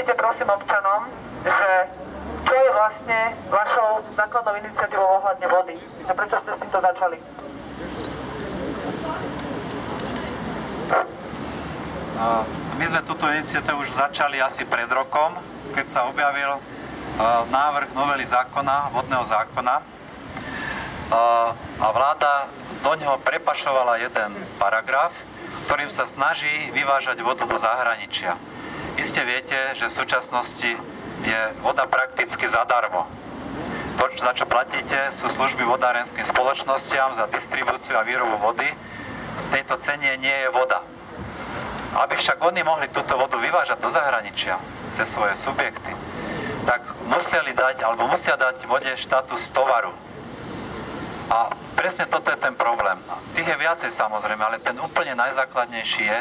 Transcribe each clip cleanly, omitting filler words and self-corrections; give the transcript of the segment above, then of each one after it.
Prosím občanom, že čo je vlastne vašou základnou iniciatívou ohľadne vody? Že prečo ste s týmto začali? My sme túto iniciatívu už začali asi pred rokom, keď sa objavil návrh novely zákona, vodného zákona, a vláda do neho prepašovala jeden paragraf, ktorým sa snaží vyvážať vodu do zahraničia. Iste viete, že v súčasnosti je voda prakticky zadarmo. To, za čo platíte, sú služby vodárenským spoločnostiam za distribúciu a výrobu vody. V tejto cene nie je voda. Aby však oni mohli túto vodu vyvážať do zahraničia cez svoje subjekty, tak museli dať, alebo musia dať vode štátus tovaru. A presne toto je ten problém. Tých je viacej samozrejme, ale ten úplne najzákladnejší je,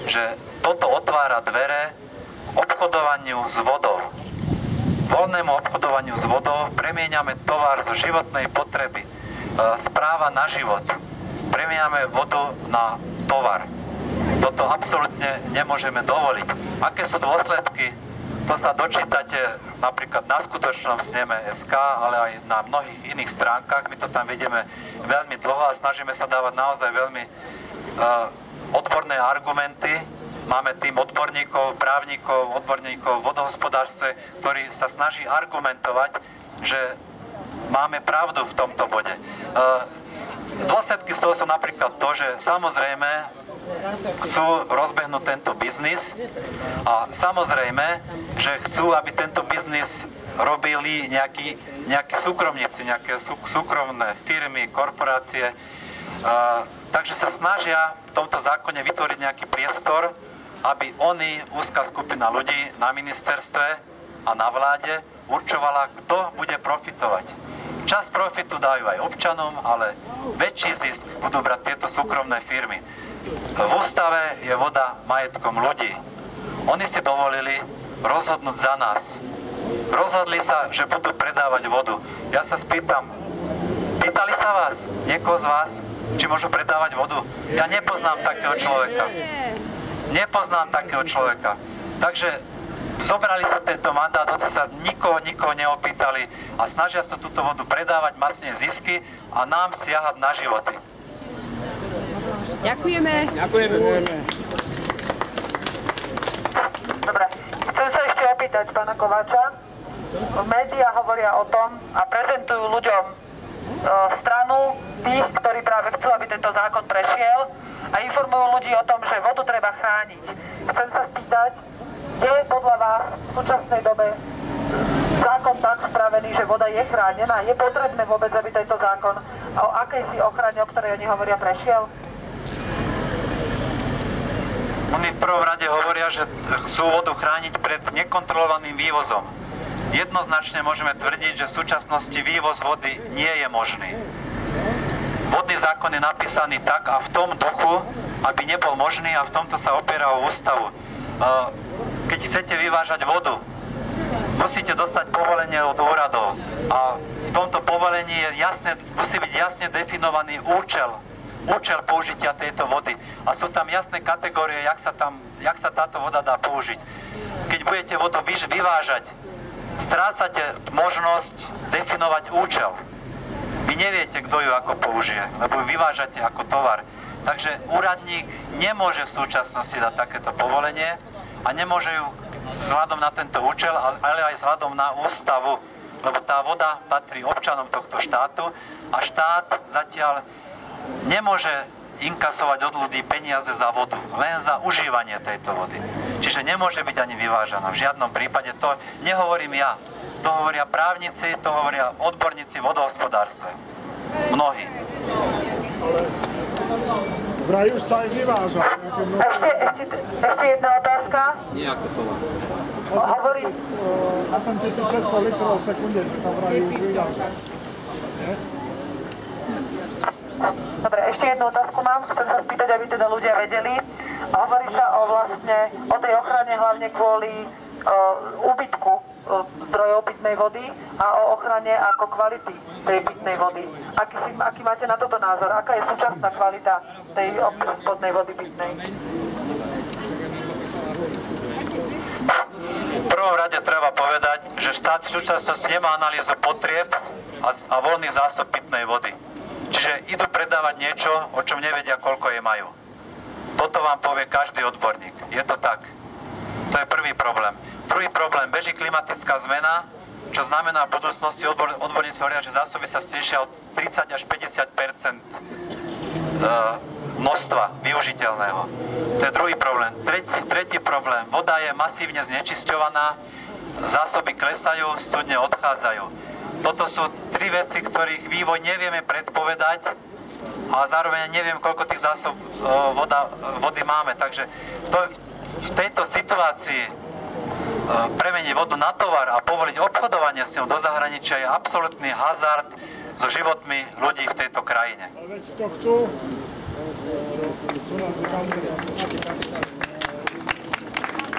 že toto otvára dvere obchodovaniu s vodou. Voľnému obchodovaniu s vodou premieňame tovar zo životnej potreby, správa na život. Premieňame vodu na tovar. Toto absolútne nemôžeme dovoliť. Aké sú dôsledky? To sa dočítate napríklad na skutočnom sneme SK, ale aj na mnohých iných stránkach. My to tam vedieme veľmi dlho a snažíme sa dávať naozaj veľmi odborné argumenty. Máme tým odborníkov, právnikov, odborníkov v vodohospodárstve, ktorí sa snaží argumentovať, že máme pravdu v tomto bode. Dôsledky z toho sú napríklad to, že samozrejme chcú rozbehnúť tento biznis a samozrejme, že chcú, aby tento biznis robili nejakí súkromníci, nejaké súkromné firmy, korporácie. Takže sa snažia v tomto zákone vytvoriť nejaký priestor, aby oni, úzka skupina ľudí na ministerstve a na vláde, určovala, kto bude profitovať. Časť profitu dajú aj občanom, ale väčší zisk budú brať tieto súkromné firmy. V ústave je voda majetkom ľudí. Oni si dovolili rozhodnúť za nás. Rozhodli sa, že budú predávať vodu. Ja sa spýtam, pýtali sa vás, niekoho z vás, či môžu predávať vodu? Ja nepoznám takého človeka. Nepoznám takého človeka. Takže zobrali sa tento mandát, hoci sa nikoho neopýtali a snažia sa túto vodu predávať, mať s nej zisky a nám siahať na životy. Ďakujeme. Dobre, chcem sa ešte opýtať pána Kováča. Médiá hovoria o tom a prezentujú ľuďom stranu tých, ktorí práve chcú, aby tento zákon prešiel a informujú ľudí o tom, že vodu treba chrániť. Chcem sa spýtať, je podľa vás v súčasnej dobe zákon tak spravený, že voda je chránená? Je potrebné vôbec, aby tento zákon o akejsi ochrane, o ktorej oni hovoria, prešiel? Oni v prvom rade hovoria, že chcú vodu chrániť pred nekontrolovaným vývozom. Jednoznačne môžeme tvrdiť, že v súčasnosti vývoz vody nie je možný. Vodný zákon je napísaný tak a v tom duchu, aby nebol možný a v tomto sa opiera o ústavu. Keď chcete vyvážať vodu, musíte dostať povolenie od úradov a v tomto povolení musí byť jasne definovaný účel použitia tejto vody. A sú tam jasné kategórie, jak sa táto voda dá použiť. Keď budete vodu vyvážať, strácate možnosť definovať účel. Vy neviete, kto ju ako použije, lebo ju vyvážate ako tovar. Takže úradník nemôže v súčasnosti dať takéto povolenie a nemôže ju vzhľadom na tento účel, ale aj vzhľadom na ústavu, lebo tá voda patrí občanom tohto štátu a štát zatiaľ nemôže inkasovať od ľudí peniaze za vodu, len za užívanie tejto vody. Čiže nemôže byť ani vyvážaná. V žiadnom prípade to nehovorím ja. To hovoria právnici, to hovoria odborníci v vodohospodárstve. Mnohí. Vraj už sa aj vyváža. Ešte jedna otázka. Nie ako tovar. Hovorí... 8600 litrov v sekunde, že tam vraj už vyváža. Dobre, ešte jednu otázku mám. Chcem sa spýtať, aby teda ľudia vedeli. Hovorí sa o tej ochrane hlavne kvôli úbytku zdrojov pitnej vody a o ochrane ako kvality tej pitnej vody. Aký máte na toto názor? Aká je súčasná kvalita tej spodnej vody pitnej? V prvom Hlavne treba povedať, že štát v súčasnosti nemá analýzu potrieb a voľných zásob pitnej vody. Čiže idú predávať niečo, o čom nevedia, koľko je majú. Toto vám povie každý odborník. Je to tak. To je prvý problém. Druhý problém, beží klimatická zmena, čo znamená v budúcnosti, odborníci hovoria, že zásoby sa stýšia od 30 až 50% množstva využiteľného. To je druhý problém. Tretí problém, voda je masívne znečisťovaná, zásoby klesajú, studne odchádzajú. Toto sú tri veci, ktorých vývoj nevieme predpovedať a zároveň neviem, koľko tých zásob vody máme. Takže v tejto situácii premeniť vodu na tovar a povoliť obchodovanie s ňou do zahraničia je absolútny hazard so životmi ľudí v tejto krajine. Ale veď to chcú.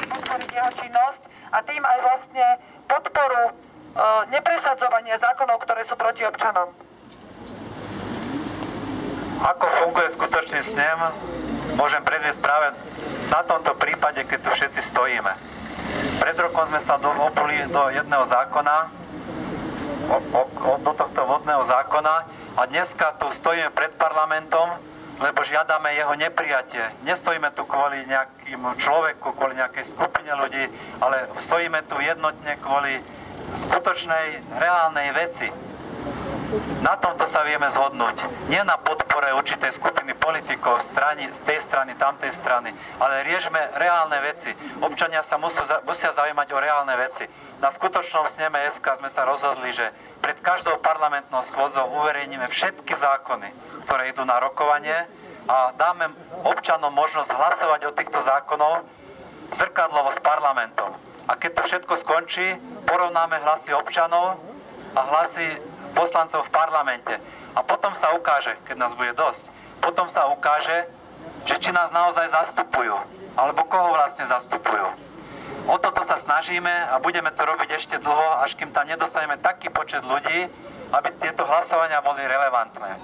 Podporiť jeho činnosť a tým aj vlastne podporu nepresadzovania zákonov, ktoré sú proti občanom. Ako funguje skutočný snem, môžem predviesť práve na tomto prípade, keď tu všetci stojíme. Pred rokom sme sa obuli do jedného zákona, do tohto vodného zákona a dneska tu stojíme pred parlamentom, lebo žiadame jeho neprijatie. Nestojíme tu kvôli nejakým človeku, kvôli nejakej skupine ľudí, ale stojíme tu jednotne kvôli skutočnej, reálnej veci. Na tomto sa vieme zhodnúť. Nie na podpore určitej skupiny politikov z tej strany, tamtej strany, ale riešme reálne veci. Občania sa musia zaujímať o reálne veci. Na skutočnom sneme SK sme sa rozhodli, že pred každou parlamentnou schôdzou uverejníme všetky zákony, ktoré idú na rokovanie a dáme občanom možnosť hlasovať o týchto zákonov zrkadlovo s parlamentom. A keď to všetko skončí, porovnáme hlasy občanov a hlasy poslancov v parlamente. A potom sa ukáže, keď nás bude dosť, potom sa ukáže, že či nás naozaj zastupujú, alebo koho vlastne zastupujú. O toto sa snažíme a budeme to robiť ešte dlho, až kým tam nedostaneme taký počet ľudí, aby tieto hlasovania boli relevantné.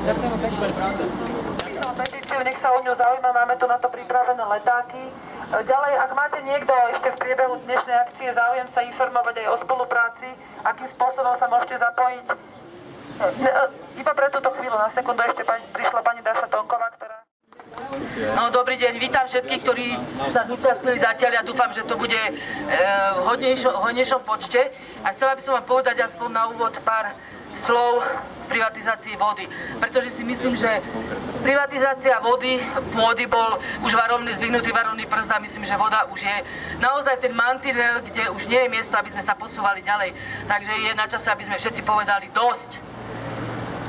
Ďakujem pekne. Petíciu, nech sa o ňu zaujíma, máme tu na to pripravené letáky. Ďalej, ak máte niekto ešte v priebehu dnešnej akcie záujem sa informovať aj o spolupráci, akým spôsobom sa môžete zapojiť. Iba pre túto chvíľu, na sekundu ešte prišla pani Dáša Tonková, ktorá... No, dobrý deň, vítam všetkých, ktorí sa zúčastnili zatiaľ. Ja dúfam, že to bude v hodnejšom počte. A chcela by som vám povedať aspoň na úvod pár slov privatizácii vody. Pretože si myslím, že privatizácia vody bol už zdvihnutý varovný prst a myslím, že voda už je naozaj ten mantinel, kde už nie je miesto, aby sme sa posúvali ďalej. Takže je na čase, aby sme všetci povedali dosť.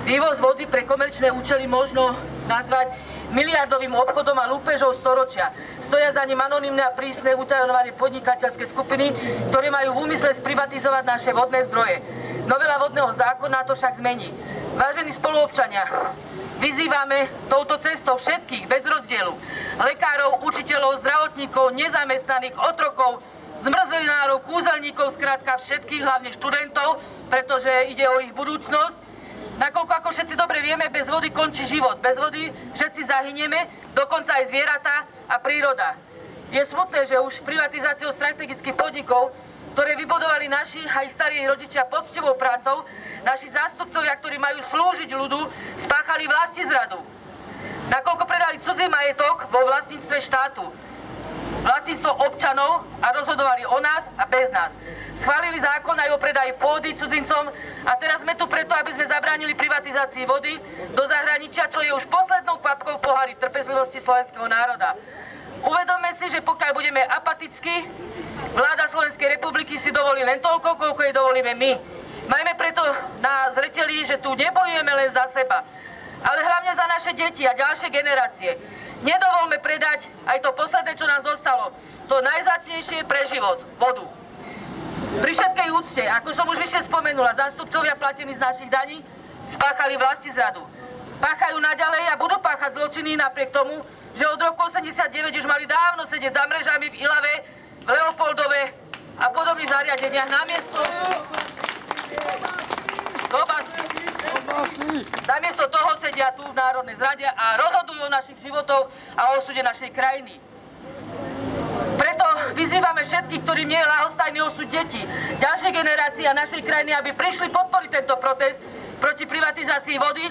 Vývoz vody pre komerčné účely možno nazvať miliardovým obchodom a lúpežou storočia. Stoja za ním anonymné a prísne utajované podnikateľské skupiny, ktoré majú v úmysle sprivatizovať naše vodné zdroje. Novela vodného zákona to však zmení. Vážení spoluobčania, vyzývame touto cestou všetkých bez rozdielu. Lekárov, učiteľov, zdravotníkov, nezamestnaných, otrokov, zmrzlinárov, kúzelníkov, skrátka všetkých, hlavne študentov, pretože ide o ich budúcnosť. Nakoľko, ako všetci dobre vieme, bez vody končí život. Bez vody všetci zahynieme, dokonca aj zvieratá a príroda. Je smutné, že už privatizáciou strategických podnikov, ktoré vybudovali naši aj starí rodičia poctivou prácou, naši zástupcovia, ktorí majú slúžiť ľudu, spáchali vlastizradu. Nakoľko predali cudzí majetok vo vlastníctve štátu, vlastníctvo občanov a rozhodovali o nás a bez nás. Schválili zákon aj o predaji pôdy cudzincom a teraz sme tu preto, aby sme zabránili privatizácii vody do zahraničia, čo je už poslednou kvapkou v pohári trpezlivosti slovenského národa. Uvedomme si, že pokiaľ budeme apatickí, vláda Slovenskej republiky si dovolí len toľko, koľko jej dovolíme my. Majme preto na zreteli, že tu nebojujeme len za seba, ale hlavne za naše deti a ďalšie generácie. Nedovolme predať aj to posledné, čo nám zostalo, to najvzácnejšie pre život, vodu. Pri všetkej úcte, ako som už vyššie spomenula, zástupcovia platení z našich daní spáchali vlastizradu. Páchajú naďalej a budú páchať zločiny napriek tomu, že od roku 89 už mali dávno sedieť za mrežami v Ilave, v Leopoldove a podobných zariadeniach namiesto... Namiesto toho sedia tu v Národnej zrade a rozhodujú o našich životoch a o osude našej krajiny. Preto vyzývame všetkých, ktorým nie je ľahostajný osud detí, ďalšej generácie a našej krajiny, aby prišli podporiť tento protest proti privatizácii vody.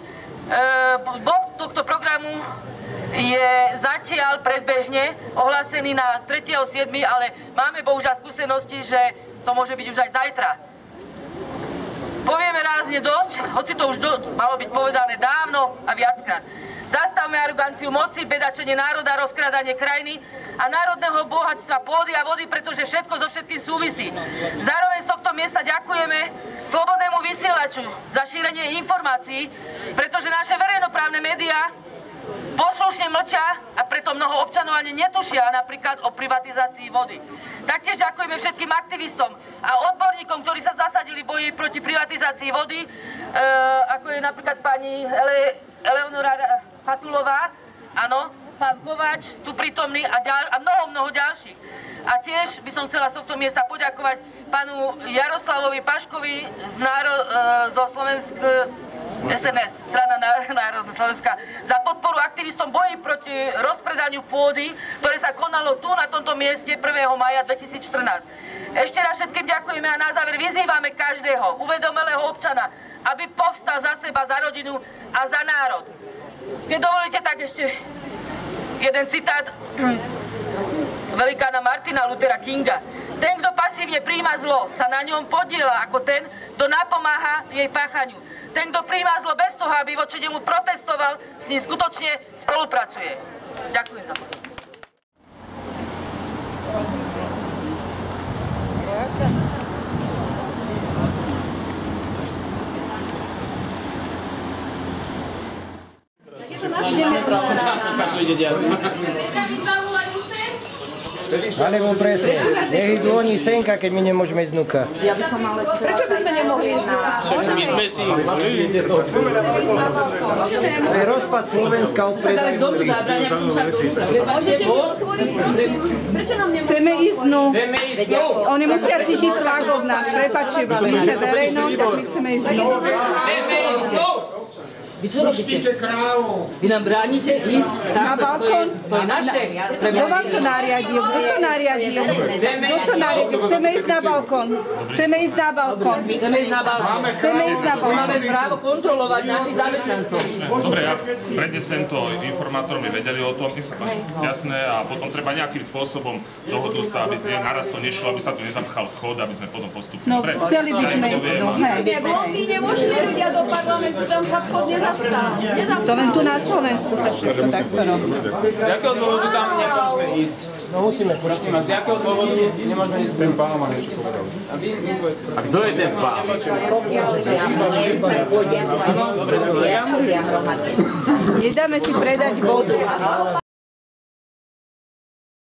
Bod tohto programu je zatiaľ predbežne ohlásený na 3.7., ale máme bohužiaľ skúsenosti, že to môže byť už aj zajtra. Povieme rázne dosť, hoci to už malo byť povedané dávno a viackrát. Zastavme aroganciu moci, bedačenie národa, rozkrádanie krajiny a národného bohatstva pôdy a vody, pretože všetko so všetkým súvisí. Zároveň z tohto miesta ďakujeme Slobodnému vysielaču za šírenie informácií, pretože naše verejnoprávne médiá poslušne mlčia a preto mnoho občanov ani netušia napríklad o privatizácii vody. Taktiež ďakujeme všetkým aktivistom a odborníkom, ktorí sa zasadili v boji proti privatizácii vody, ako je napríklad pani Eleonora Fatulová, áno, pán Kováč, tu prítomný a mnoho ďalších. A tiež by som chcela z tohto miesta poďakovať pánu Jaroslavovi Paškovi zo SNS, strana Národná Slovenska, za podporu aktivistom boji proti rozpredaniu pôdy, ktoré sa konalo tu na tomto mieste 1. mája 2014. Ešte raz všetkým ďakujeme a na záver vyzývame každého uvedomelého občana, aby povstal za seba, za rodinu a za národ. Keď dovolíte, tak ešte jeden citát velikána Martina Luthera Kinga. Ten, kto pasívne prijíma zlo, sa na ňom podieľa ako ten, kto napomáha jej páchaniu. Ten, kto prijíma zlo bez toho, aby voči nemu protestoval, s ním skutočne spolupracuje. Ďakujem za to. Alebo presne, nech idú oni senka, keď my nemôžeme ísť vnúka. Prečo by sme nemohli ísť na... My sme si... To je rozpad Slovenska od predaj. Môžete mi otvoriť, prosím? Prečo nám nemôžete? Chceme ísť dnu. Oni musia cítiť tlak od nás. Prepáčte, že verejnosť, tak my chceme ísť dnu. Vy čo robíte? Vy nám bránite ísť na balkón? To je naše. Kto vám to nariadil? Kto to nariadil? Kto to nariadil? Chceme ísť na balkón. Chceme ísť na balkón. Chceme ísť na balkón. Chceme ísť na balkón. Máme právo kontrolovať našich zamestnancov. Dobre, ja prednesem to informátorom, my vedeli o tom, nech sa páči. Jasné, a potom treba nejakým spôsobom dohodnúť sa, aby naraz to nešlo, aby sa tu nezapchal vchod, aby sme potom postupili. No, chceli by sme ísť. Blondy nemožli ľudia do parlamentu, tam sa vchod nezapchal. To len tu na Slovensku sa všetko takto robí. Z jakého dôvodu tam nemôžeme ísť? No musíme. Prosím vás, z jakého dôvodu nemôžeme ísť? Ten pán má niečo povedal. A kto je ten pán? Pokiaľ ja nie sa pôjdem, ja musia hromadne. Nedáme si predať vodu.